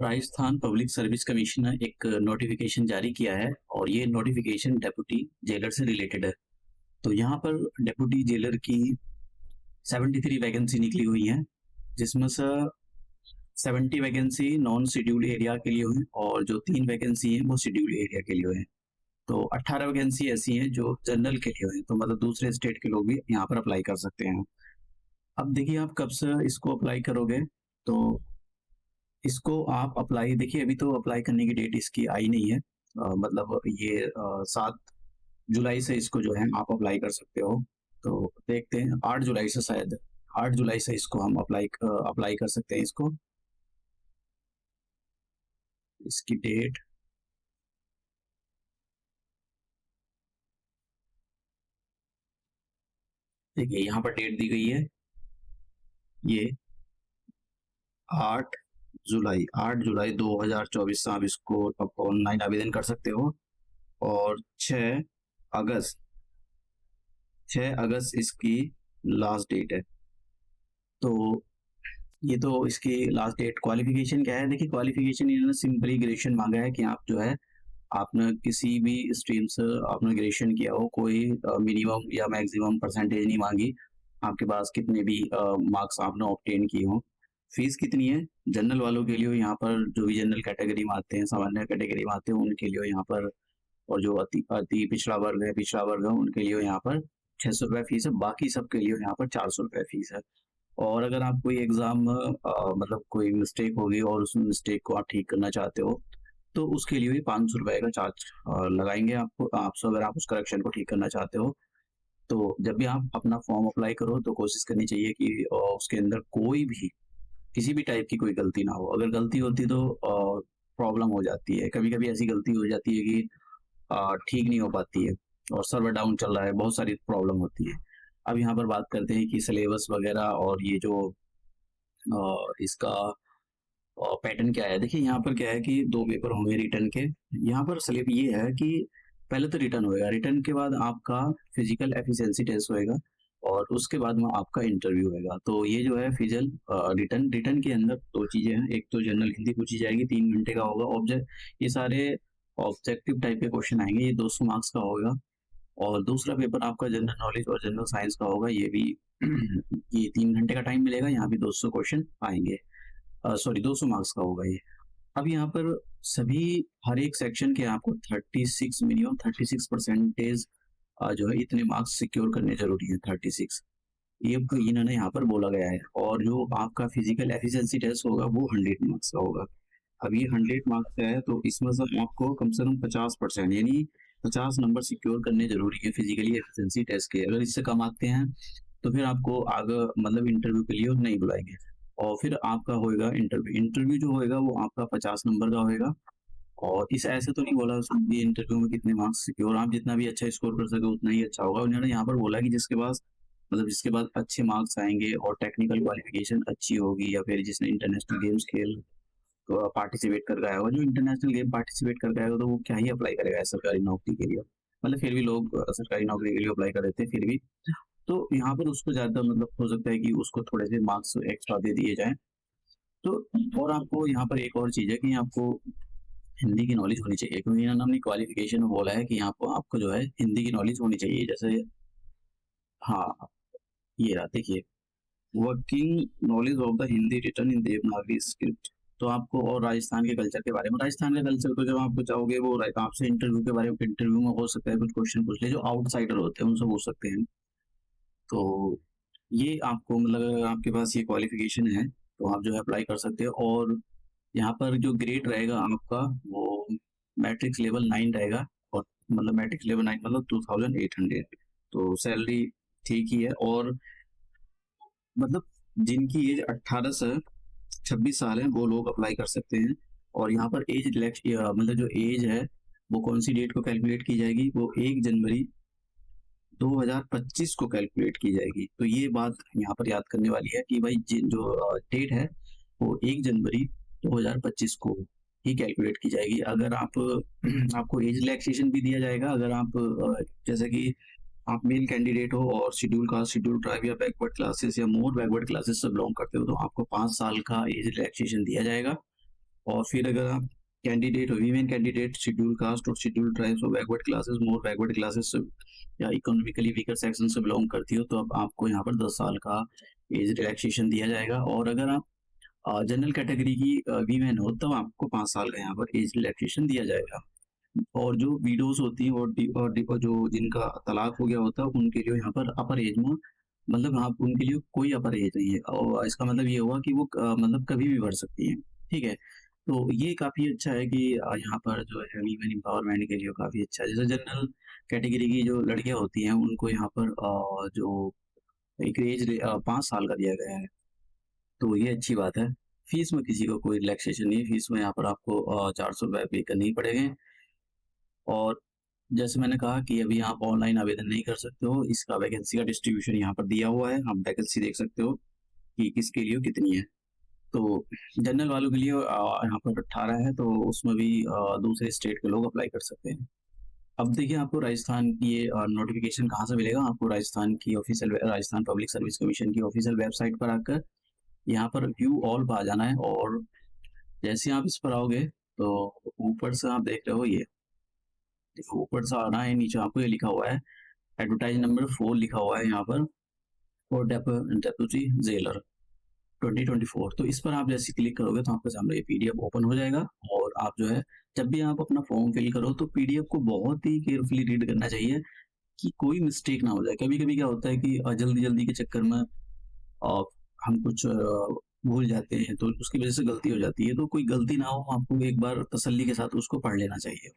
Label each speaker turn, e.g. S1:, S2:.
S1: Rajasthan public service commission ने एक notification जारी किया है और ये नोटिफिकेशन डेप्यूटी जेलर से रिलेटेड है। तो यहाँ पर डेप्यूटी जेलर की 73 वैकेंसी निकली हुई है, जिसमें से 70 वैकेंसी नॉन शेड्यूल्ड एरिया के लिए हुई और जो 3 वैकेंसी है वो शेड्यूल्ड एरिया के लिए हुए हैं। तो 18 वैकेंसी ऐसी हैं जो जनरल के लिए हुए हैं, तो मतलब दूसरे स्टेट के लोग भी यहाँ पर अप्लाई कर सकते हैं। अब देखिए आप कब से इसको अप्लाई करोगे, तो इसको आप अप्लाई देखिए अभी तो अप्लाई करने की डेट इसकी आई नहीं है। मतलब ये 7 जुलाई से इसको जो है आप अप्लाई कर सकते हो। तो देखते हैं 8 जुलाई से, शायद 8 जुलाई से इसको हम अप्लाई कर सकते हैं। इसकी डेट देखिए यहाँ पर डेट दी गई है, ये 8 जुलाई 2024 से आप इसको ऑनलाइन आवेदन कर सकते हो और 6 अगस्त इसकी लास्ट डेट है। तो ये तो इसकी लास्ट डेट। क्वालिफिकेशन क्या है, देखिए क्वालिफिकेशन इन्होंने सिंपली ग्रेजुएशन मांगा है कि आप जो है आपने किसी भी स्ट्रीम से आपने ग्रेजुएशन किया हो, कोई मिनिमम या मैक्सिमम परसेंटेज नहीं मांगी, आपके पास कितने भी मार्क्स आपने ऑब्टेन किए हो। फीस कितनी है, जनरल वालों के लिए यहाँ पर, जो भी जनरल कैटेगरी में आते हैं, सामान्य कैटेगरी में आते हैं उनके लिए यहाँ पर, और जो अति अति पिछड़ा वर्ग है उनके लिए यहाँ पर 600 रुपये फीस है। बाकी सबके लिए यहाँ पर 400 रुपये फीस है। और अगर आप कोई एग्जाम मतलब कोई मिस्टेक होगी और उस मिस्टेक को आप ठीक करना चाहते हो, तो उसके लिए भी 500 रुपये का चार्ज लगाएंगे आपसे, अगर आप उस करेक्शन को ठीक करना चाहते हो। तो जब भी आप अपना फॉर्म अप्लाई करो तो कोशिश करनी चाहिए कि उसके अंदर कोई भी किसी भी टाइप की कोई गलती ना हो। अगर गलती होती तो प्रॉब्लम हो जाती है, कभी कभी ऐसी गलती हो जाती है कि ठीक नहीं हो पाती है और सर्वर डाउन चल रहा है, बहुत सारी प्रॉब्लम होती है। अब यहाँ पर बात करते हैं कि सिलेबस वगैरह और ये जो इसका पैटर्न क्या है। देखिए यहाँ पर क्या है कि 2 पेपर होंगे रिटर्न के। यहाँ पर स्लिप ये है कि पहले तो रिटर्न होएगा, रिटर्न के बाद आपका फिजिकल एफिशिएंसी टेस्ट होएगा और उसके बाद में आपका इंटरव्यू होएगा। तो ये जो है फिजिकल रिटर्न के अंदर 2 चीजें हैं, एक तो जनरल हिंदी पूछी जाएगी, 3 घंटे का होगा ऑब्जेक्ट, ये सारे ऑब्जेक्टिव टाइप के क्वेश्चन आएंगे, ये 200 मार्क्स का होगा। और दूसरा पेपर आपका जनरल नॉलेज और जनरल साइंस का होगा, ये भी ये 3 घंटे का टाइम मिलेगा, यहाँ भी 200 क्वेश्चन आएंगे, सॉरी 200 मार्क्स का होगा ये। अब यहाँ पर सभी हर एक सेक्शन के आपको 36 मिनिमम 36% जो है इतने मार्क्स सिक्योर करने जरूरी है। 36 ये इन्होंने यहाँ पर बोला गया है। और जो आपका फिजिकल एफिशिएंसी टेस्ट होगा वो 100 मार्क्स का होगा। अब ये 100 मार्क्स का है, तो इसमें से आपको कम से कम 50% यानी 50 नंबर सिक्योर करने जरूरी है फिजिकली एफिशिएंसी टेस्ट के। अगर इससे कम आते हैं तो फिर आपको आगे मतलब इंटरव्यू के लिए नहीं बुलाएंगे। और फिर आपका होएगा इंटरव्यू जो होएगा वो आपका 50 नंबर का होएगा। और इस ऐसे तो नहीं बोला ये इंटरव्यू में कितने मार्क्स सिक्योर, आप जितना भी अच्छा स्कोर कर सके उतना ही अच्छा होगा। उन्होंने यहाँ पर बोला कि जिसके पास मतलब जिसके बाद अच्छे मार्क्स आएंगे और टेक्निकल क्वालिफिकेशन अच्छी होगी, या फिर जिसने इंटरनेशनल गेम्स खेल पार्टिसिपेट कर गया होगा, जो इंटरनेशनल गेम पार्टिसिपेट कर गया होगा, तो वो क्या ही अप्लाई करेगा सरकारी नौकरी के लिए। मतलब फिर भी लोग सरकारी नौकरी के लिए अप्लाई कर देते हैं फिर भी। तो यहाँ पर उसको ज्यादा मतलब हो सकता है कि उसको थोड़े से मार्क्स एक्स्ट्रा दे दिए जाए। तो और आपको यहाँ पर एक और चीज है कि आपको हिंदी की नॉलेज होनी चाहिए, क्योंकि इन्होंने अपनी क्वालिफिकेशन में बोला है कि आपको जो है हिंदी की नॉलेज होनी चाहिए। जैसे हाँ, ये रहा देखिए, working knowledge of the Hindi written in Devanagari script. तो आपको और राजस्थान के कल्चर के बारे में, राजस्थान के कल्चर को जब आप चाहोगे वो आपसे इंटरव्यू के बारे में, इंटरव्यू में हो सकता है कुछ क्वेश्चन पूछ ले जो आउटसाइडर होते हैं उनसे पूछ सकते हैं। तो ये आपको मतलब अगर आपके पास ये क्वालिफिकेशन है तो आप जो है अप्लाई कर सकते हो। और यहाँ पर जो ग्रेड रहेगा आपका वो मैट्रिक्स लेवल 9 रहेगा, और मतलब मैट्रिक्स लेवल 9 मतलब 2800। तो सैलरी ठीक ही है। और मतलब जिनकी एज 18 से 26 साल है वो लोग अप्लाई कर सकते हैं। और यहाँ पर एज मतलब जो एज है वो कौन सी डेट को कैलकुलेट की जाएगी, वो 1 जनवरी 2025 को कैलकुलेट की जाएगी। तो ये बात यहाँ पर याद करने वाली है कि भाई जो डेट है वो 1 जनवरी 2025 को ही कैलकुलेट की जाएगी। अगर आप आपको एज रिलैक्सेशन भी दिया जाएगा, अगर आप जैसे कि आप मेल कैंडिडेट हो और शेड्यूल कास्ट, शेड्यूल ट्राइब या बैकवर्ड क्लासेस या मोर बैकवर्ड क्लासेस से बिलोंग करते हो, तो आपको 5 साल का एज रिलैक्सेशन दिया जाएगा। और फिर अगर आप कैंडिडेट हो, वीमेन कैंडिडेट, शेड्यूल कास्ट और शेड्यूल ट्राइब्स और बैकवर्ड क्लासेस, मोर बैकवर्ड क्लासेस से या इकोनॉमिकली वीकर सेक्शन से बिलोंग करती हो, तो अब आपको यहाँ पर 10 साल का एज रिलैक्सेशन दिया जाएगा। और अगर आप जनरल कैटेगरी की वीमेन हो, तब आपको 5 साल का यहाँ पर एज रिलैक्सेशन दिया जाएगा। और जो विडोज़ होती हैं और जो जिनका तलाक हो गया होता है, उनके लिए यहाँ पर अपर एज में, मतलब आप उनके लिए कोई अपर एज नहीं है, और इसका मतलब ये हुआ कि वो मतलब कभी भी भर सकती हैं, ठीक है? तो ये काफ़ी अच्छा है कि यहाँ पर जो है वीमेन एम्पावरमेंट के लिए काफ़ी अच्छा है। जैसे जनरल कैटेगरी की जो लड़कियाँ होती हैं, उनको यहाँ पर जो एक एज 5 साल का दिया गया है, तो ये अच्छी बात है। फीस में किसी को कोई रिलैक्सेशन नहीं है, फीस में यहाँ पर आपको ₹400 पे करने ही पड़ेंगे। और जैसे मैंने कहा कि अभी आप ऑनलाइन आवेदन नहीं कर सकते हो, इसका वैकेंसी का डिस्ट्रीब्यूशन यहाँ पर दिया हुआ है, आप वैकेंसी देख सकते हो कि किसके लिए कितनी है। तो जनरल वालों के लिए यहाँ पर 18 है, तो उसमें भी दूसरे स्टेट के लोग अप्लाई कर सकते हैं। अब देखिए आपको राजस्थान की ये नोटिफ़िकेशन कहाँ से मिलेगा? आपको राजस्थान पब्लिक सर्विस कमीशन की ऑफ़िशियल वेबसाइट पर आकर यहाँ पर व्यू ऑल पे आ जाना है, और जैसे ही आप इस पर आओगे, तो ऊपर से आप देख रहे हो ये, देखो ऊपर से आना है, नीचे आपको ये लिखा हुआ है, एडवर्टाइज़ नंबर 4 लिखा हुआ है यहाँ पर, फॉर डेप्यूटी जेलर 2024। तो इस पर आप जैसे क्लिक करोगे, तो आपके सामने ये पीडीएफ ओपन हो जाएगा, और आप जो है जब भी आप अपना फॉर्म फिल करो, तो पीडीएफ को बहुत ही केयरफुली रीड करना चाहिए कि कोई मिस्टेक ना हो जाए। कभी-कभी क्या होता है कि जल्दी-जल्दी के चक्कर में हम कुछ भूल जाते हैं, तो उसकी वजह से गलती हो जाती है। तो कोई गलती ना हो, आपको एक बार तसल्ली के साथ उसको पढ़ लेना चाहिए।